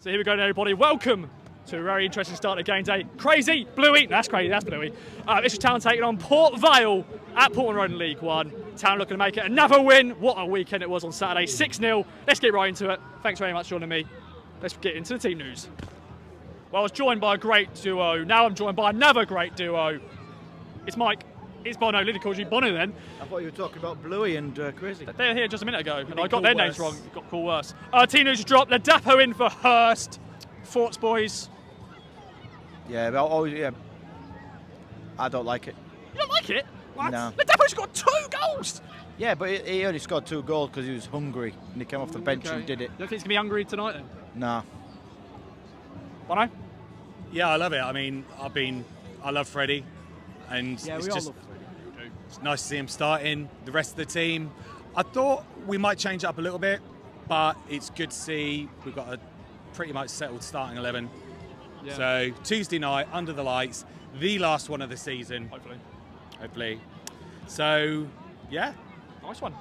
So here we go, everybody. Welcome to a very interesting start of game day. Crazy, Bluey. That's crazy, that's Bluey. Ipswich Town taking on Port Vale at Portman Road in League One. Town looking to make it another win. What a weekend it was on Saturday. 6-0. Let's get right into it. Thanks very much for joining me. Let's get into the team news. Well, I was joined by a great duo. Now I'm joined by another great duo. It's Mike. It's Bono. Lily called you Bono then. I thought you were talking about Bluey and Crazy. They were here just a minute ago, and I got their names wrong. Got called worse. Team news dropped. Ladapo in for Hurst. Thoughts, boys? Yeah, but always, yeah. I don't like it. You don't like it? What? No. Ladapo's got 2 goals. Yeah, but he only scored 2 goals because he was hungry and he came off the bench and did it. You don't think he's going to be hungry tonight then? Nah. Bono? Yeah, I love it. I mean, I love Freddie, and Yeah, it's we all just love Freddie. it's nice to see him starting. The rest of the team, I thought we might change it up a little bit, but it's good to see we've got a pretty much settled starting 11. Yeah. So Tuesday night under the lights, the last one of the season. Hopefully. So yeah. Nice one.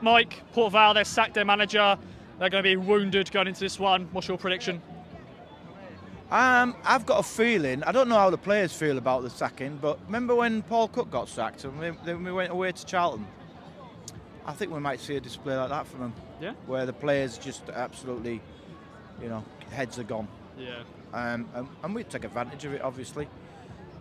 Mike, Port Vale, they've sacked their manager. They're going to be wounded going into this one. What's your prediction? I've got a feeling, I don't know how the players feel about the sacking, but remember when Paul Cook got sacked and we went away to Charlton? I think we might see a display like that from them. Yeah? Where the players just absolutely, heads are gone. Yeah. And we take advantage of it, obviously.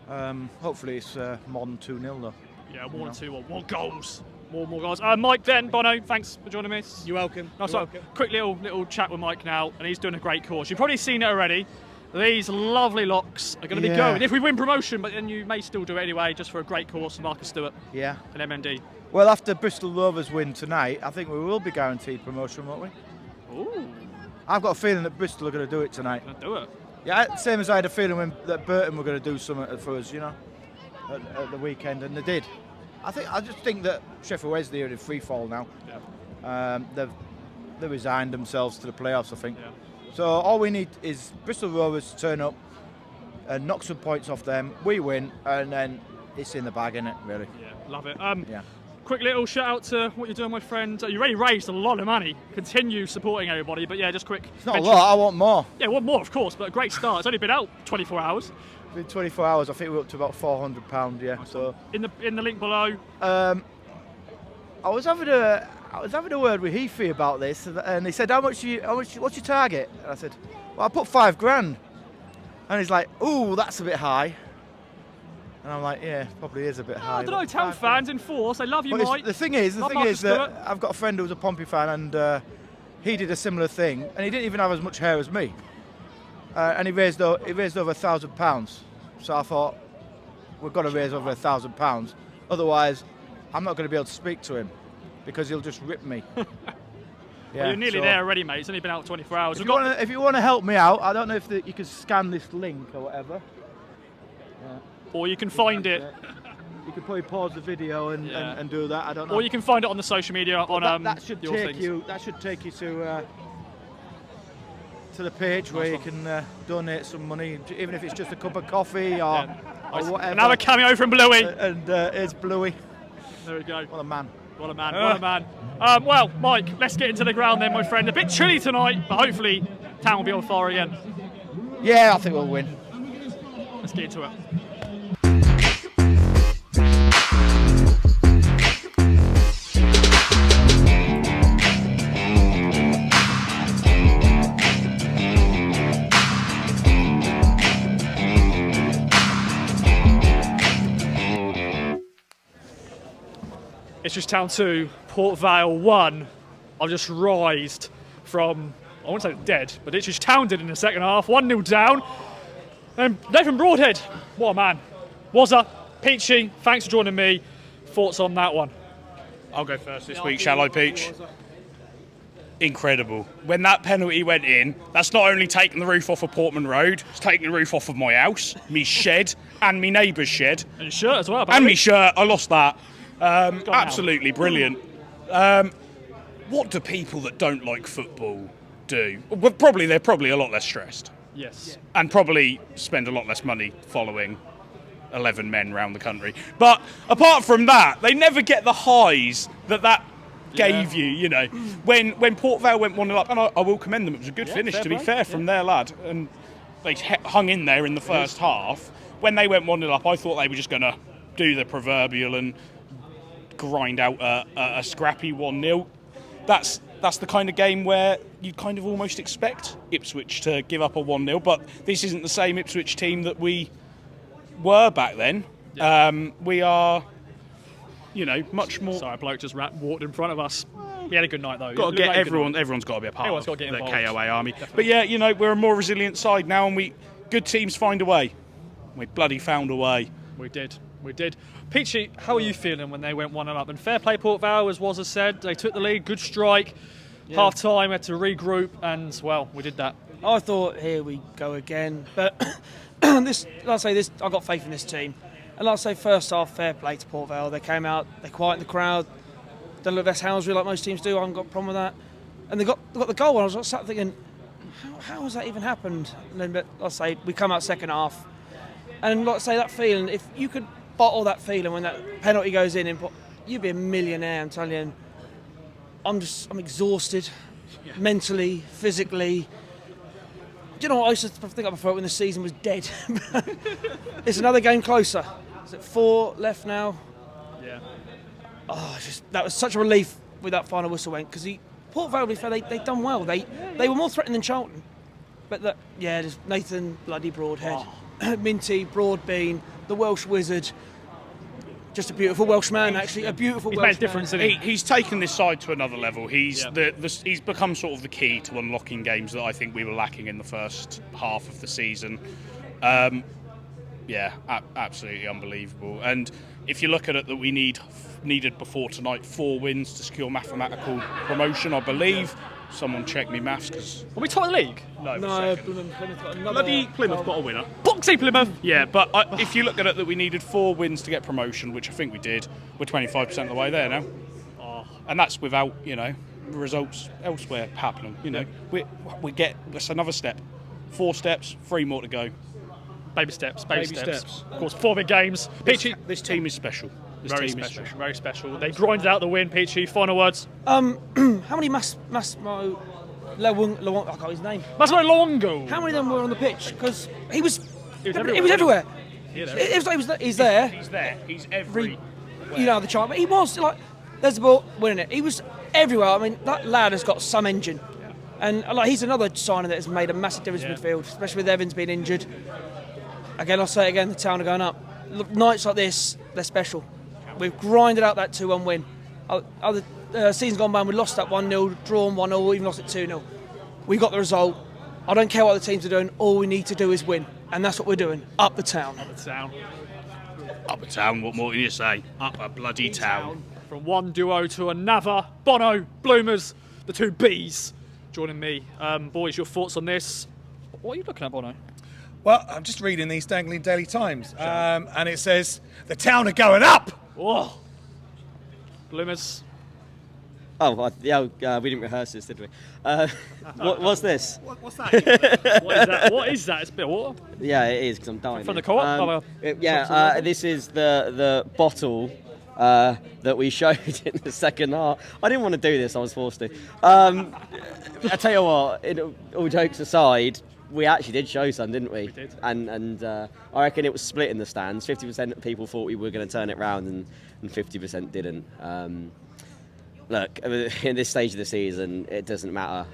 Hopefully it's more than 2-0 though. Yeah, more than 2 or more goals. More goals. Mike, then, Bono, thanks for joining me. You're welcome. Nice one. Quick little chat with Mike now, and he's doing a great course. You've probably seen it already. These lovely locks are going to be going. If we win promotion, but then you may still do it anyway, just for a great course for Marcus Stewart. Yeah. And MND. Well, after Bristol Rovers win tonight, I think we will be guaranteed promotion, won't we? Ooh. I've got a feeling that Bristol are going to do it tonight. Do it. Yeah, same as I had a feeling that Burton were going to do something for us, at the weekend, and they did. I just think that Sheffield Wednesday are in free fall now. Yeah. They've resigned themselves to the playoffs, I think. Yeah. So all we need is Bristol Rovers to turn up and knock some points off them. We win, and then it's in the bag, innit, really? Yeah, love it. Yeah. Quick little shout out to what you're doing, my friend. You already raised a lot of money. Continue supporting everybody, but yeah, just quick. It's not a lot, I want more. Yeah, one more, of course, but a great start. It's only been out 24 hours. In 24 hours, I think we're up to about £400, yeah. Nice. So In the link below. I was having a word with Heafy about this, and he said, what's your target? And I said, well, I put £5,000. And he's like, ooh, that's a bit high. And I'm like, yeah, probably is a bit high. I don't know, Town fans in force, they love you, But Mike. the thing is Marcus that Stewart. I've got a friend who's a Pompey fan, and he did a similar thing, and he didn't even have as much hair as me. And he raised over £1,000. So I thought, we've got to raise over £1,000. Otherwise, I'm not going to be able to speak to him because he'll just rip me. Well, you're nearly there already, mate. It's only been out 24 hours. If you want to help me out, I don't know if you can scan this link or whatever. Yeah. Or you can find it. You could probably pause the video and do that. I don't know. Or you can find it on the social media on that should your take things. you. That should take you to the page where you can donate some money, even if it's just a cup of coffee or whatever. Another cameo from Bluey. And it's Bluey. There we go. What a man. What a man. What a man. Well, Mike, let's get into the ground then, my friend. A bit chilly tonight, but hopefully Town will be on fire again. Yeah, I think we'll win. Let's get into it. Ipswich Town 2, Port Vale 1. I've just rised from, I won't say dead, but Ipswich Town did in the second half. 1-0 down. And Nathan Broadhead, what a man. Wazza, Peachy, thanks for joining me. Thoughts on that one? I'll go first this week, shall I, Peach? Incredible. When that penalty went in, that's not only taking the roof off of Portman Road, it's taking the roof off of my house, me shed, and me neighbour's shed. And your shirt as well, And me shirt, I lost that. Absolutely brilliant. What do people that don't like football do? Well, they're probably a lot less stressed. Yes. And probably spend a lot less money following 11 men around the country. But apart from that, they never get the highs that gave you, you know. When Port Vale went 1-0 up, and I will commend them, it was a good finish, to be fair, from their lad. And they hung in there in the first half. When they went 1-0 up, I thought they were just going to do the proverbial and grind out a scrappy 1-0. That's the kind of game where you kind of almost expect Ipswich to give up a 1-0, but this isn't the same Ipswich team that we were back then. We are, you know, much more... Sorry, a bloke just walked in front of us. He had a good night, though. Got to get everyone's got to be a part Everyone's of got to get the involved. KOA army. Definitely. But yeah, you know, we're a more resilient side now, and good teams find a way. We bloody found a way. We did. Peachy, how are you feeling when they went 1-0 up? And fair play Port Vale, as Waz has said. They took the lead, good strike. Half time, had to regroup, and well, we did that. I thought, here we go again. But this, like I say, I've got faith in this team. And like I say, first half, fair play to Port Vale. They came out, they quieted the crowd. Done a little best Hounsbury like most teams do. I haven't got a problem with that. And they got the goal, and I was sat thinking, how has that even happened? And then, like I say, we come out second half. And like I say, that feeling, if you could bottle that feeling when that penalty goes in, you'd be a millionaire, I'm telling you. I'm exhausted, mentally, physically. Do you know what I used to think I prefer when the season was dead? It's another game closer. Is it 4 left now? Yeah. Oh, that was such a relief with that final whistle went, because Port Vale, they've done well. They were more threatening than Charlton. But just Nathan bloody Broadhead, Minty, Broadbean, the Welsh wizard. Just a beautiful Welsh man, actually. A beautiful He's Welsh made a difference, man. hasn't he? He's taken this side to another level. He's he's become sort of the key to unlocking games that I think we were lacking in the first half of the season. Absolutely unbelievable. And if you look at it, that we needed before tonight 4 wins to secure mathematical promotion, I believe. Someone check me maths, because... Are we top of the league? No, Plymouth got another... bloody Plymouth got a winner. Boxy Plymouth! Yeah, but if you look at it, that we needed 4 wins to get promotion, which I think we did. We're 25% of the way there now. And that's without, you know, results elsewhere happening. You know, we get... That's another step. 4 steps, 3 more to go. Baby steps. Steps. Of course, 4 big games. Peachy... This team is special. Very special. They grinded out the win, Peachy. Final words. How many Massimo Lewong, I got his name. Massimo Longo. How many of them were on the pitch? Because he was everywhere. everywhere. He's there. He's there. He's every... You know the chart, but he was like, there's the ball, winning it. He was everywhere. I mean, that lad has got some engine, and like he's another signing that has made a massive difference in midfield, especially with Evans being injured. Again, I'll say it again, the town are going up. Look, nights like this, they're special. We've grinded out that 2-1 win. Other seasons gone by, we lost that 1-0, drawn 1-0, even lost it 2-0. We got the result. I don't care what the teams are doing. All we need to do is win, and that's what we're doing. Up the town. Up a town, what more can you say? Up a bloody town. From one duo to another. Bono, Bloomers, the 2 Bs joining me. Boys, your thoughts on this? What are you looking at, Bono? Well, I'm just reading the East Anglia Daily Times, and it says, the town are going up! Oh. Bloomers. Oh, we didn't rehearse this, did we? What's this? What's that? What is that? It's a bit of water. Yeah, it is, because I'm dying. From the here. co-op? This is the bottle that we showed in the second half. I didn't want to do this, I was forced to. I tell you what, all jokes aside, we actually did show some, didn't we? We did. And I reckon it was split in the stands. 50% of people thought we were going to turn it round, and 50% didn't. Look, in this stage of the season, it doesn't matter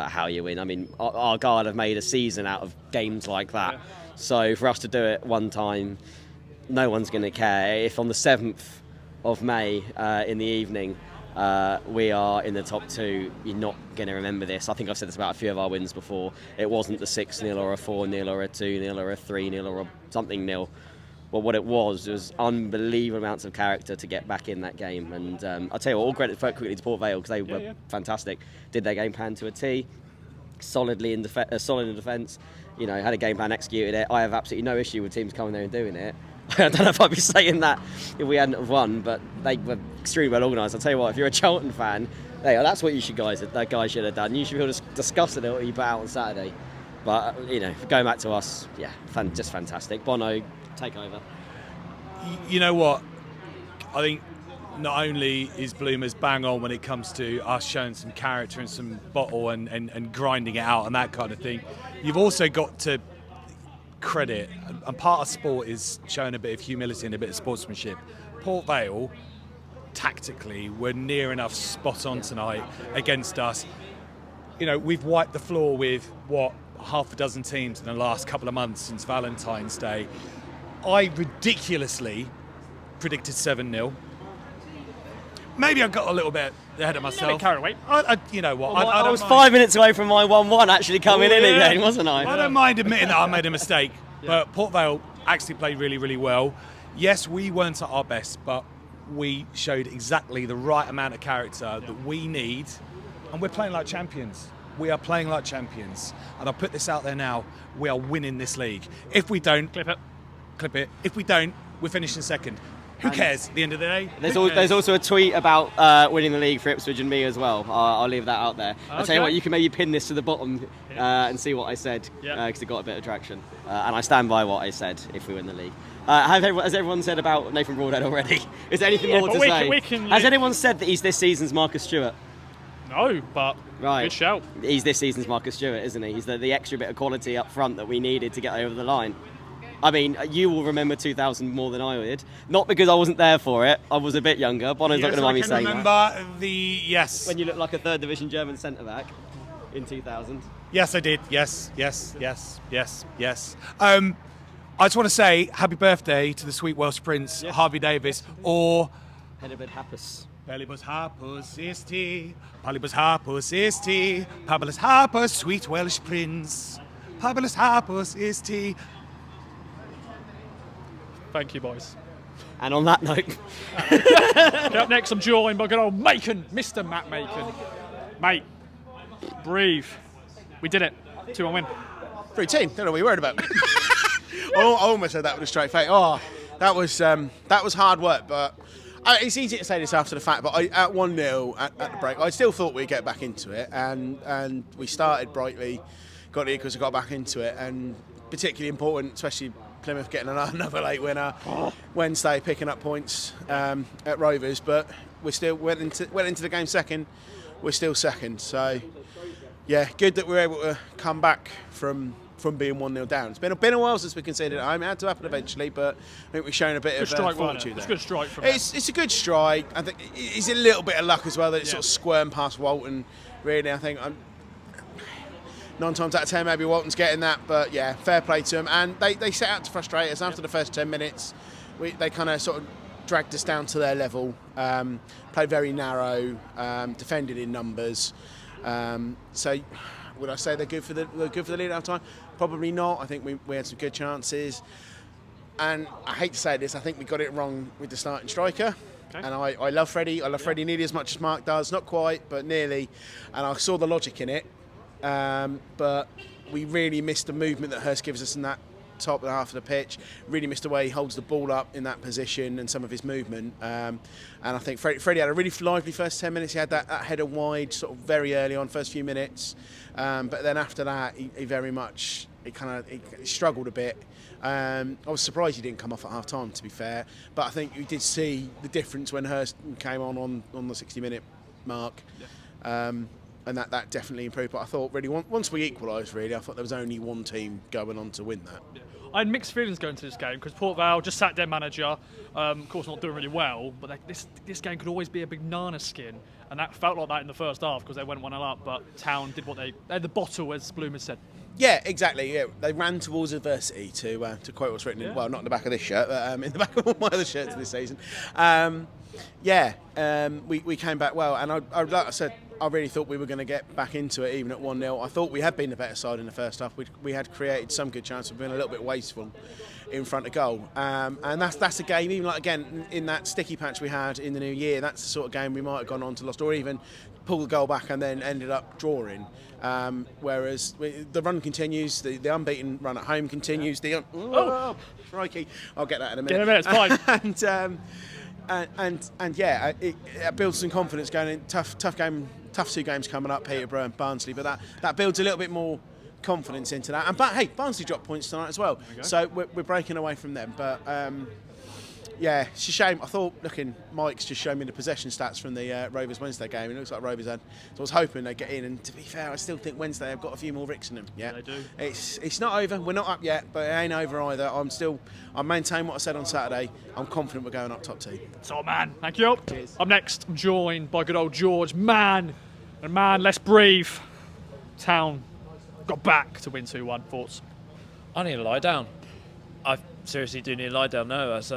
how you win. I mean, our guard have made a season out of games like that. Yeah. So for us to do it one time, no one's going to care. If on the 7th of May in the evening, we are in the top 2, you're not going to remember this. I think I've said this about a few of our wins before. It wasn't the 6-0 or a 4-0 or a 2-0 or a 3-0 or a something nil. Well, what it was unbelievable amounts of character to get back in that game. And I'll tell you what, all credit quickly to Port Vale, because they were fantastic. Did their game plan to a T, solid in defence. You know, had a game plan, executed it. I have absolutely no issue with teams coming there and doing it. I don't know if I'd be saying that if we hadn't have won, but they were extremely well organised. I'll tell you what, if you're a Charlton fan, that's what that guy should have done. You should feel disgusted at what you put out on Saturday. But, you know, going back to us, just fantastic. Bono, take over. You know what? I think not only is Bloomers bang on when it comes to us showing some character and some bottle and grinding it out and that kind of thing, you've also got to credit, and part of sport is showing a bit of humility and a bit of sportsmanship. Port Vale, tactically, were near enough spot on tonight against us. You know, we've wiped the floor with, half a dozen teams in the last couple of months since Valentine's Day. I ridiculously predicted 7-0. Maybe I got a little bit ahead of myself. Carried away. You know what? Well, I don't was mind. 5 minutes away from my 1-1 actually coming in again, wasn't I? I don't mind admitting that I made a mistake, but Port Vale actually played really, really well. Yes, we weren't at our best, but we showed exactly the right amount of character that we need, and we're playing like champions. We are playing like champions, and I'll put this out there now: we are winning this league. If we don't, clip it. If we don't, we're finishing second. Who cares? At the end of the day, There's also a tweet about winning the league for Ipswich and me as well. I'll leave that out there. I'll tell you what, you can maybe pin this to the bottom and see what I said, because it got a bit of traction. And I stand by what I said if we win the league. Has everyone said about Nathan Broadhead already? Is there anything more to say? Has anyone said that he's this season's Marcus Stewart? No, but good shout. He's this season's Marcus Stewart, isn't he? He's the extra bit of quality up front that we needed to get over the line. I mean, you will remember 2000 more than I did. Not because I wasn't there for it. I was a bit younger. Bono's not going to mind me saying that. When you looked like a third division German centre back in 2000. Yes, I did. Yes. I just want to say happy birthday to the sweet Welsh Prince, Harvey Davis, or Helibud Happus. Palibus Harpus ist Palibus Harpus ist Pabulus Harpus, sweet Welsh Prince. Pabulus Harpus ist. Thank you, boys. And on that note, Up next, I'm joined by good old Macon, Mr. Matt Macon. Mate, breathe. We did it. 2-1 win. Routine. Don't know what you're worried about. I almost said that with a straight face. That was hard work, but it's easy to say this after the fact. But at 1-0 at the break, I still thought we'd get back into it, and we started brightly, got the equals, got back into it, and particularly important, especially Plymouth getting another late winner. Wednesday picking up points at Rovers, but we still went into the game second. We're still second, so yeah, good that we're able to come back from being 1-0 down. It's been a while since we conceded at home. It had to happen eventually, but I think we've shown a bit of fortitude there. It's a good strike from It's a good strike. I think it's a little bit of luck as well that it sort of squirmed past Walton. Really, I think 9 times out of 10 maybe Walton's getting that, but yeah, fair play to them. And they set out to frustrate us after the first 10 minutes. They kind of sort of dragged us down to their level, played very narrow, defended in numbers. So would I say they're good for the lead at half time? Probably not. I think we had some good chances. And I hate to say this, I think we got it wrong with the starting striker. Okay. And I love Freddie. I love Freddie nearly as much as Mark does. Not quite, but nearly. And I saw the logic in it. But we really missed the movement that Hurst gives us in that top half of the pitch. Really missed the way he holds the ball up in that position and some of his movement. And I think Freddie had a really lively first 10 minutes. He had that header wide sort of very early on, first few minutes. But then after that, he very much he struggled a bit. I was surprised he didn't come off at half time, to be fair. But I think you did see the difference when Hurst came on the 60-minute mark. Yeah. And that definitely improved. But I thought, really, once we equalised, really, I thought there was only one team going on to win that. Yeah. I had mixed feelings going to this game because Port Vale just sat their manager, of course not doing really well, but this game could always be a banana skin, and that felt like that in the first half because they went 1-0 up, but Town did what they had the bottle, as Bloom has said. Yeah, exactly. Yeah, they ran towards adversity, to quote what's written in, well, not in the back of this shirt, but in the back of all my other shirts this season. We came back well, and I like I said, I really thought we were going to get back into it even at 1-0. I thought we had been the better side in the first half. We had created some good chances. We've been a little bit wasteful in front of goal. And that's a game, even like again, in that sticky patch we had in the new year, that's the sort of game we might have gone on to lost or even pulled the goal back and then ended up drawing. Whereas the run continues, the unbeaten run at home continues. Crikey, I'll get that in a minute. Get a minute, it's fine. And yeah, it builds some confidence going in. Tough game, tough 2 games coming up, Peterborough and Barnsley, but that builds a little bit more confidence into that. And hey, Barnsley dropped points tonight as well, so we're breaking away from them. But Yeah, it's a shame. I thought, Mike's just showed me the possession stats from the Rovers Wednesday game. It looks like Rovers had. So I was hoping they'd get in. And to be fair, I still think Wednesday have got a few more Ricks in them. Yeah, they do. It's not over. We're not up yet, but it ain't over either. I maintain what I said on Saturday. I'm confident we're going up top 2. Top man. Thank you. Cheers. Up next, I'm joined by good old George. Man, let's breathe. Town got back to win 2-1. Thoughts? I need to lie down. I seriously do need to lie down now. As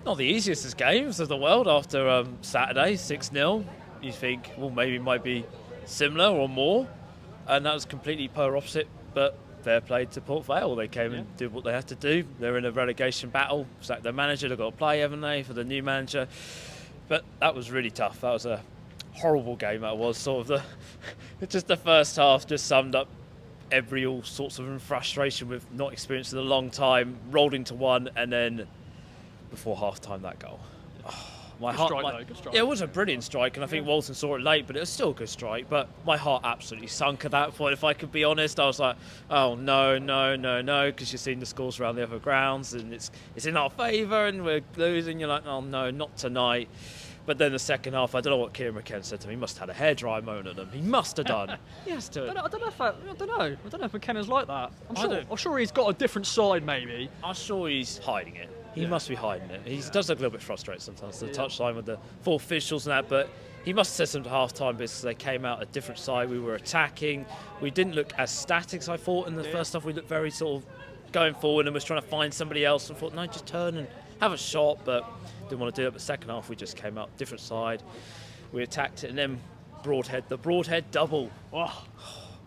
not the easiest of games of the world after Saturday, 6-0. You think, well, maybe it might be similar or more. And that was completely polar opposite, but fair play to Port Vale. They came and did what they had to do. They're in a relegation battle. Sacked their manager. They've got to play, haven't they, for the new manager. But that was really tough. That was a horrible game. That was sort of just the first half just summed up all sorts of frustration with not experiencing a long time, rolled into one, and then before half-time that goal. Good strike. Yeah, it was a brilliant strike, and I think Walton saw it late, but it was still a good strike. But my heart absolutely sunk at that point. If I could be honest, I was like, oh no, because you've seen the scores around the other grounds, and it's in our favour, and we're losing. You're like, oh no, not tonight. But then the second half, I don't know what Kieran McKenna said to me. He must have had a hairdryer moment at them. He must have done. He has to. I don't know if McKenna's like that. I'm sure he's got a different side, maybe. I'm sure he's hiding it. He must be hiding it. He does look a little bit frustrated sometimes, the touchline with the 4 officials and that, but he must have said something at half-time because they came out a different side. We were attacking. We didn't look as static as I thought in the first half. We looked very sort of going forward and was trying to find somebody else. I thought, no, just turn and have a shot, but didn't want to do it. But second half, we just came out different side. We attacked it, and then the broadhead double. Oh,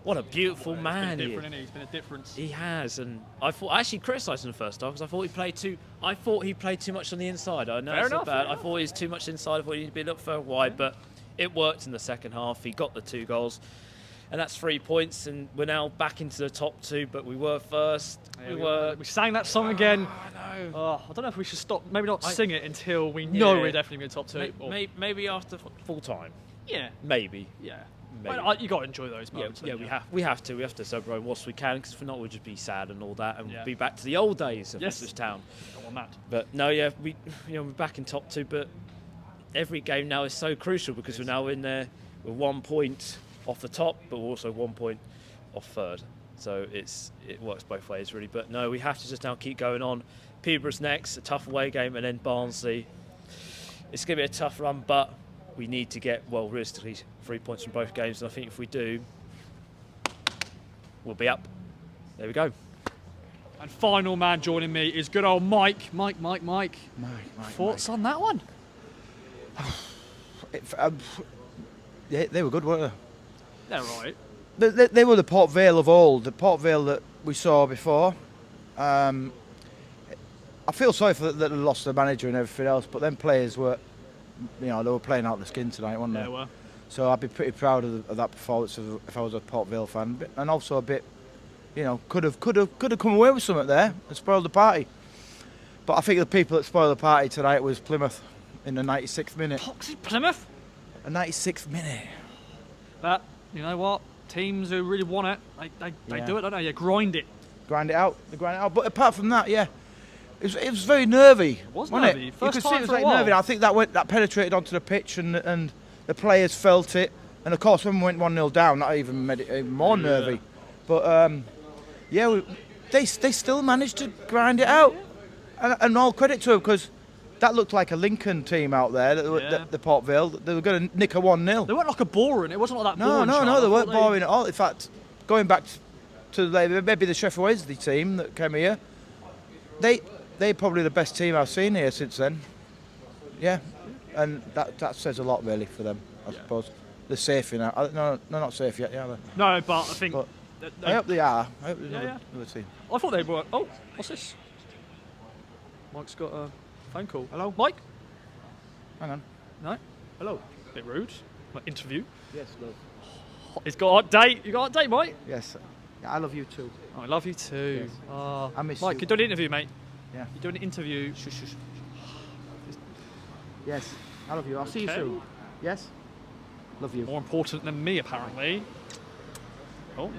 what a beautiful man! He's been a difference. He has, and I actually criticised him in the first half because I thought he played too much on the inside. I know it's not bad. I thought he was too much inside. I thought he needed to be a little further wide, but it worked in the second half. He got the 2 goals. And that's 3 points, and we're now back into the top 2, but we were first. Yeah, we sang that song again. I know. I don't know if we should stop, maybe not sing it until we know we're definitely in the top 2. Maybe after full time. Yeah. Maybe. Yeah. Maybe. Well, you got to enjoy those moments. Yeah, we have to celebrate whilst we can, because if not, we'll just be sad and all that, and be back to the old days of Ipswich Town. I want that. But no, we're back in top 2, but every game now is so crucial because we're now in there with 1 point off the top, but also 1 point off third. So it works both ways, really. But no, we have to just now keep going on. Peterborough's next, a tough away game, and then Barnsley. It's going to be a tough run, but we need to get, well, realistically, 3 points from both games. And I think if we do, we'll be up. There we go. And final man joining me is good old Mike. Mike. Thoughts on that one? They were good, weren't they? They're right. They were the Port Vale of old, the Port Vale that we saw before. I feel sorry for that they lost their manager and everything else, but them players were, they were playing out the skin tonight, weren't they? They were. So I'd be pretty proud of that performance if I was a Port Vale fan, and also a bit, could have come away with something there and spoiled the party. But I think the people that spoiled the party tonight was Plymouth in the 96th minute. Toxic Plymouth? A 96th minute. But you know what? Teams who really want it, they do it, don't they? You grind it. Grind it out. They grind it out. But apart from that, it was very nervy. It was wasn't nervy. It? First you could time see it was for a like while. nervy. I think that penetrated onto the pitch and the players felt it. And of course, when we went 1-0 down, that even made it even more nervy. But they still managed to grind it out. And all credit to them, because that looked like a Lincoln team out there, the Port Vale. They were going to nick a 1-0. They weren't like a boring. It wasn't like that boring. No, they weren't boring at all. In fact, going back to maybe the Sheffield Wednesday team that came here, they're probably the best team I've seen here since then. Yeah, and that says a lot really for them, I suppose. They're safe now. No, they're not safe yet, are they? No, but I think. I hope they are. I hope they're another team. I thought they were. Oh, what's this? Mike's got a phone call. Hello, Mike. Hang on. No. Hello. Bit rude. Like interview. Yes, love. He's got a date. You got a date, Mike? Yes. Yeah, I love you too. I love you too. Yes. Oh, I miss Mike, you. you're doing an interview, mate. Yeah. You're doing an interview. Shush. Yes. I love you. I'll see you soon. Yes. Love you. More important than me, apparently. Oh.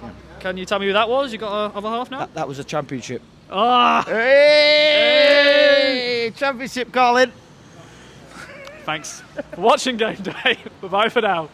Yeah. Can you tell me who that was? You got a other half now? That was a championship. Ah! Hey! Hey, championship, Colin. Thanks for watching Game Day. Bye-bye for now.